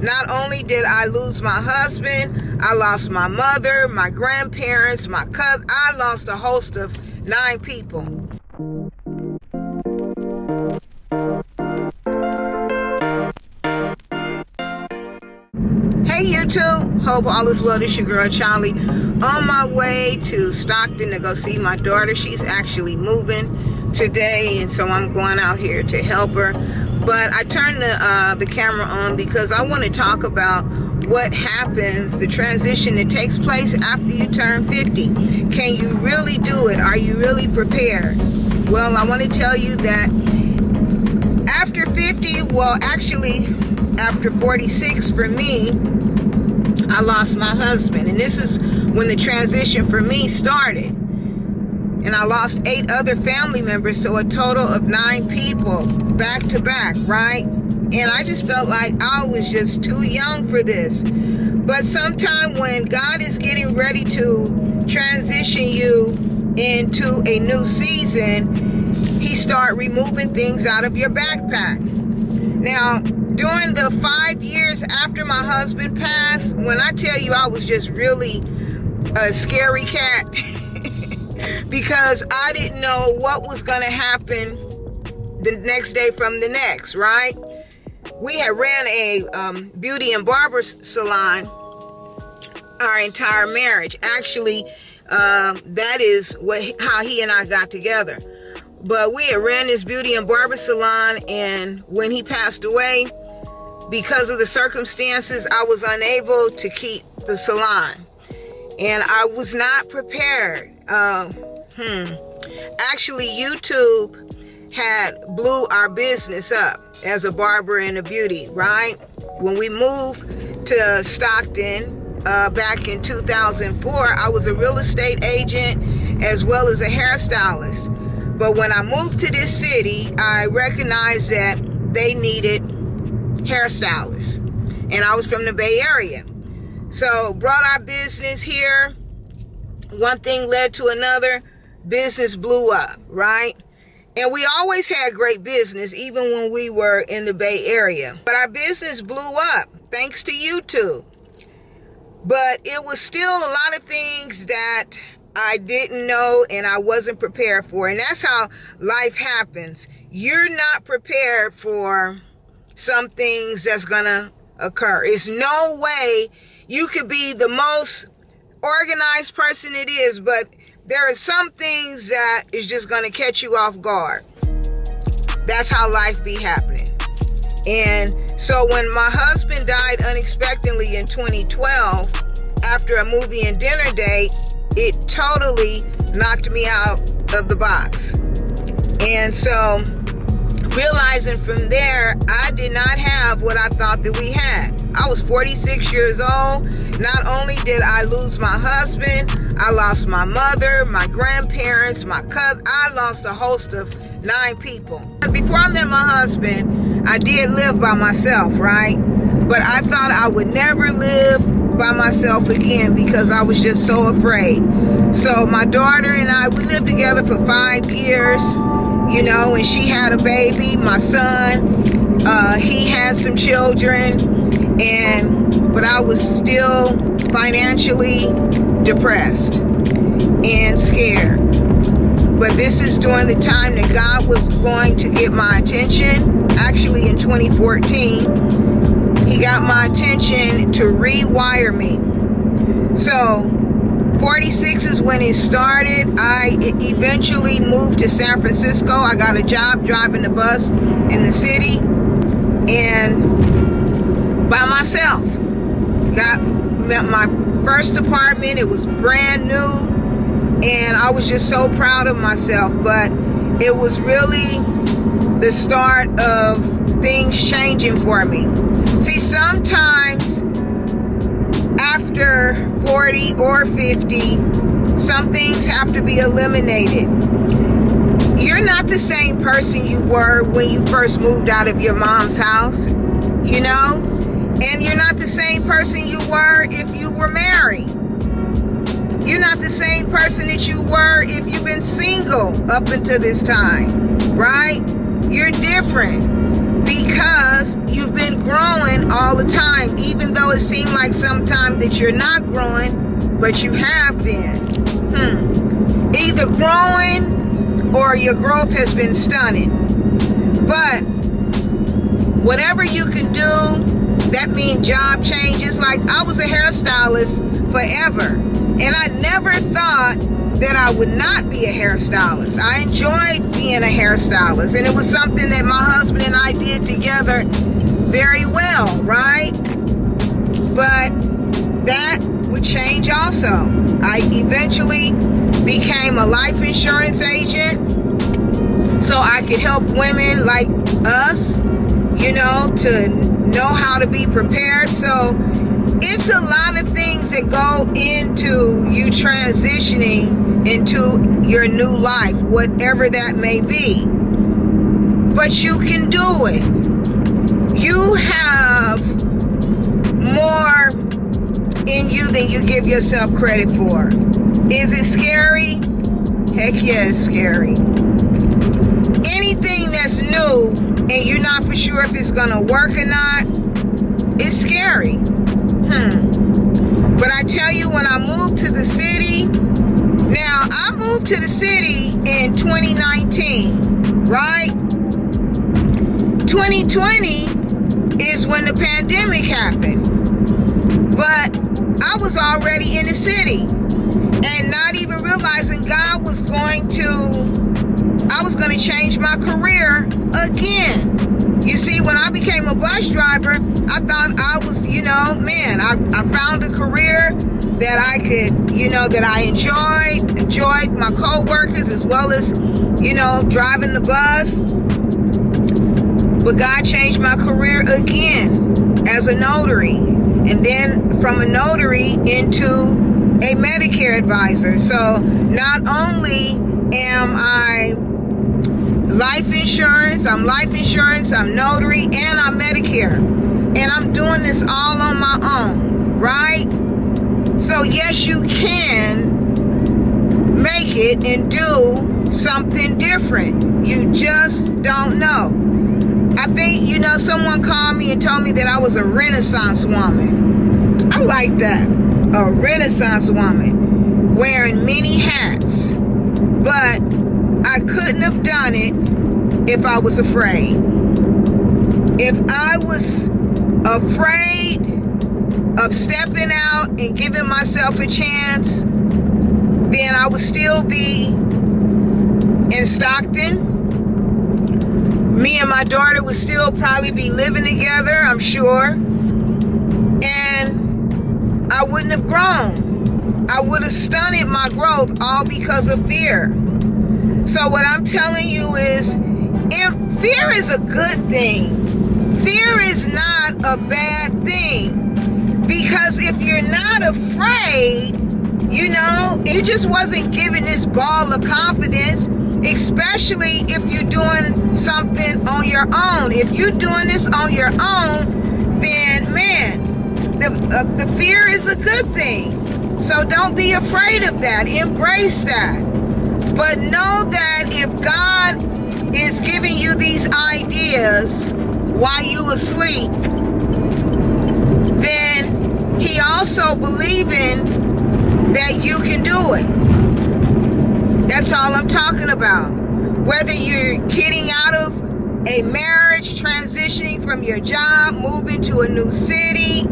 Not only did I lose my husband, I lost my mother, my grandparents, my cousin. I lost a host of 9 people. Hey YouTube, hope all is well. This your girl Charlie, on my way to Stockton to go see my daughter. She's actually moving today, and so I'm going out here to help her. But I turned the camera on because I want to talk about what happens, the transition that takes place after you turn 50. Can you really do it? Are you really prepared? Well, I want to tell you that after 50, well, actually after 46 for me, I lost my husband. And this is when the transition for me started. And I lost 8 other family members, so a total of 9 people back to back, right? And I just felt like I was just too young for this. But sometime when God is getting ready to transition you into a new season, He start removing things out of your backpack. Now, during the 5 years after my husband passed, when I tell you I was just really a scary cat, because I didn't know what was going to happen the next day from the next, right? We had ran a beauty and barber salon our entire marriage. Actually, that is how he and I got together. But we had ran this beauty and barber salon, and when he passed away, because of the circumstances, I was unable to keep the salon. And I was not prepared. Actually, YouTube had blew our business up as a barber and a beauty, right? When we moved to Stockton back in 2004, I was a real estate agent as well as a hairstylist. But when I moved to this city, I recognized that they needed hairstylists. And I was from the Bay Area. So brought our business here. One thing led to another. Business blew up, right? And we always had great business, even when we were in the Bay Area. But our business blew up thanks to YouTube. But it was still a lot of things that I didn't know and I wasn't prepared for. And that's how life happens. You're not prepared for some things that's gonna occur. It's no way you could be the most organized person it is, but there are some things that is just going to catch you off guard. That's how life be happening. And so when my husband died unexpectedly in 2012, after a movie and dinner date, it totally knocked me out of the box. And so realizing from there, I did not have what I thought that we had. I was 46 years old. Not only did I lose my husband, I lost my mother, my grandparents, my cousin. I lost a host of 9 people. Before I met my husband, I did live by myself, right? But I thought I would never live by myself again because I was just so afraid. So my daughter and I, we lived together for 5 years, you know, and she had a baby, my son, he had some children, but I was still financially depressed and scared. But this is during the time that God was going to get my attention. Actually, in 2014, He got my attention to rewire me. So 46 is when it started. I eventually moved to San Francisco. I got a job driving the bus in the city and by myself. Met my first apartment. It was brand new and I was just so proud of myself. But it was really the start of things changing for me. See, sometimes after 40 or 50, some things have to be eliminated. You're not the same person you were when you first moved out of your mom's house, you know? And you're not the same person you were if you were married. You're not the same person that you were if you've been single up until this time, right? You're different. because you've been growing all the time, even though it seemed like sometimes that you're not growing, but you have been. Either growing or your growth has been stunted. But whatever you can do, that means job changes. Like, I was a hairstylist forever, and I never thought that I would not be a hairstylist. I enjoyed being a hairstylist, and it was something that my husband and I did together very well, right? But that would change also. I eventually became a life insurance agent so I could help women like us, to know how to be prepared. So it's a lot of things that go into you transitioning into your new life, whatever that may be. But you can do it. You have more in you than you give yourself credit for. Is it scary? Heck yeah, it's scary. Anything that's new and you're not for sure if it's gonna work or not, it's scary. But I tell you, when I moved to the city, now I moved to the city in 2019, right? 2020 is when the pandemic happened. But I was already in the city and not even realizing I was going to change my career again. You see, when I became a bus driver, I thought I was, I found a career that I could, that I enjoyed my co-workers as well as, driving the bus. But God changed my career again as a notary. And then from a notary into a Medicare advisor. So not only am I life insurance, I'm notary, and I'm Medicare. And I'm doing this all on my own, right? So yes, you can make it and do something different. You just don't know. I think, someone called me and told me that I was a Renaissance woman. I like that. A Renaissance woman wearing many hats. But I couldn't have done it if I was afraid. If I was afraid of stepping out and giving myself a chance, then I would still be in Stockton. Me and my daughter would still probably be living together, I'm sure. And I wouldn't have grown. I would have stunted my growth all because of fear. So what I'm telling you is, fear is a good thing. Fear is not a bad thing. Because if you're not afraid, you just wasn't given this ball of confidence, especially if you're doing something on your own. If you're doing this on your own, then man, the fear is a good thing. So don't be afraid of that. Embrace that. But know that if God is giving you these ideas while you asleep, then He also believing that you can do it. That's all I'm talking about. Whether you're getting out of a marriage, transitioning from your job, moving to a new city,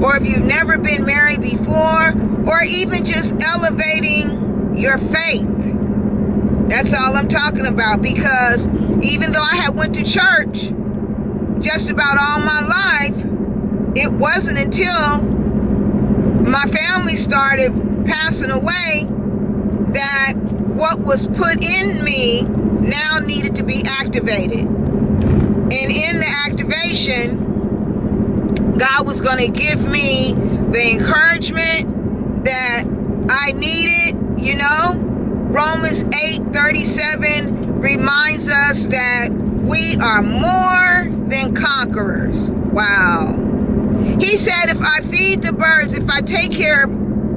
or if you've never been married before, or even just elevating your faith. That's all I'm talking about, because even though I had went to church just about all my life, it wasn't until my family started passing away that what was put in me now needed to be activated. And in the activation, God was going to give me the encouragement that I needed. Romans 8:37 reminds us that we are more than conquerors. Wow. He said, if I feed the birds, if I take care of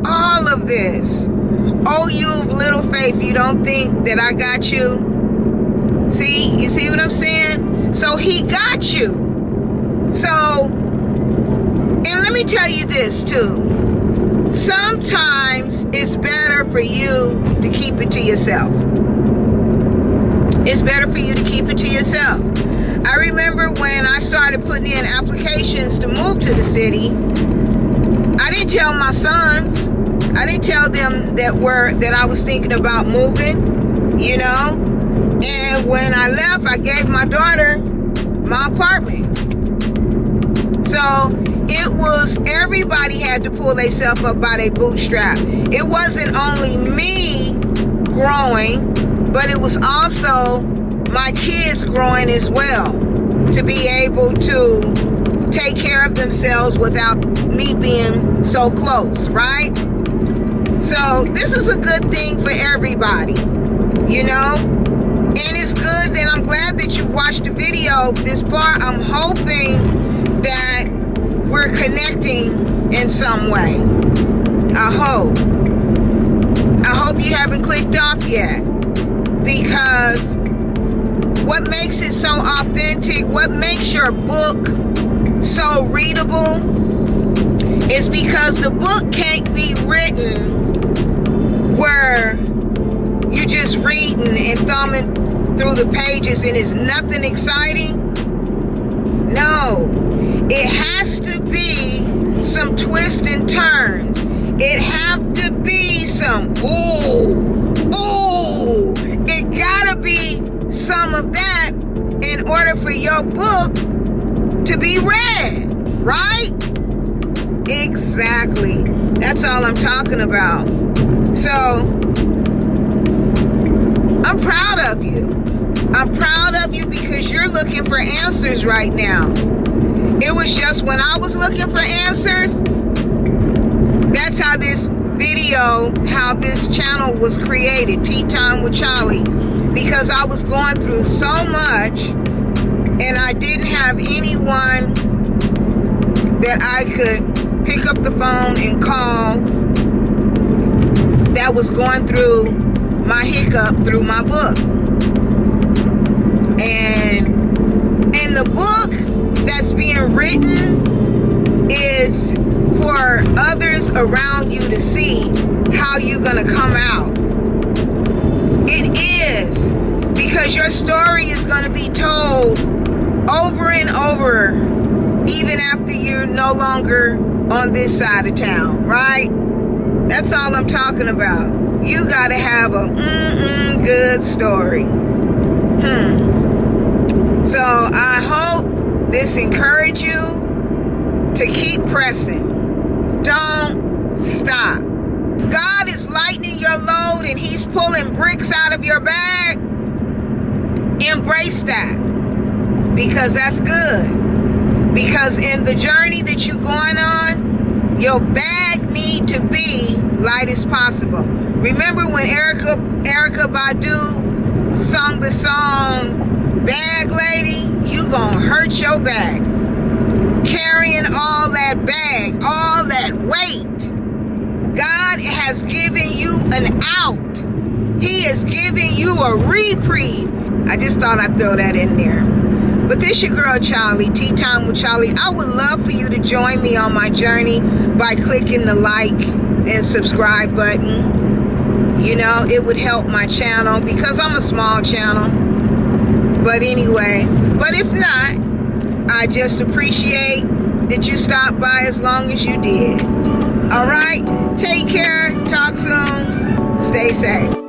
all of this, oh, you of little faith, you don't think that I got you? You see what I'm saying? So he got you. So, and let me tell you this too. Sometimes it's better for you to keep it to yourself. It's better for you to keep it to yourself. I remember when I started putting in applications to move to the city, I didn't tell my sons. I didn't tell them that I was thinking about moving, you know. And when I left, I gave my daughter my apartment. So it was, everybody had to pull themselves up by their bootstrap. It wasn't only me growing, but it was also my kids growing as well, to be able to take care of themselves without me being so close, right? So this is a good thing for everybody, you know? And it's good, and I'm glad that you watched the video this far. I'm hoping that we're connecting in some way. I hope you haven't clicked off yet, because what makes it so authentic, what makes your book so readable, is because the book can't be written where you're just reading and thumbing through the pages and it's nothing exciting. No, it has to be some twists and turns. It have to be some it gotta be some of that in order for your book to be read, right? Exactly. That's all I'm talking about. So I'm proud of you. I'm proud of you because you're looking for answers right now. It was just when I was looking for answers, that's how this video, how this channel was created, Tea Time with Charlie, because I was going through so much and I didn't have anyone that I could pick up the phone and call that was going through my hiccup through my book. And the book that's being written is for others around you to see how you're gonna come out. It is, because your story is gonna be told over and over, even after you're no longer on this side of town, right? That's all I'm talking about. You gotta have a good story. So I hope this encouraged you to keep pressing. Don't stop. God is lightening your load and he's pulling bricks out of your bag. Embrace that, because that's good. Because in the journey that you're going on, your bag need to be light as possible. Remember when Erykah Badu sung the song Bag Lady? You gonna hurt your bag. Carrying all that bag, all that weight. God has given you an out. He is giving you a reprieve. I just thought I'd throw that in there. But this your girl Charlie, Tea Time with Charlie. I would love for you to join me on my journey by clicking the like and subscribe button. You know, it would help my channel because I'm a small channel. But anyway, but if not, I just appreciate that you stopped by as long as you did. All right, take care, talk soon, stay safe.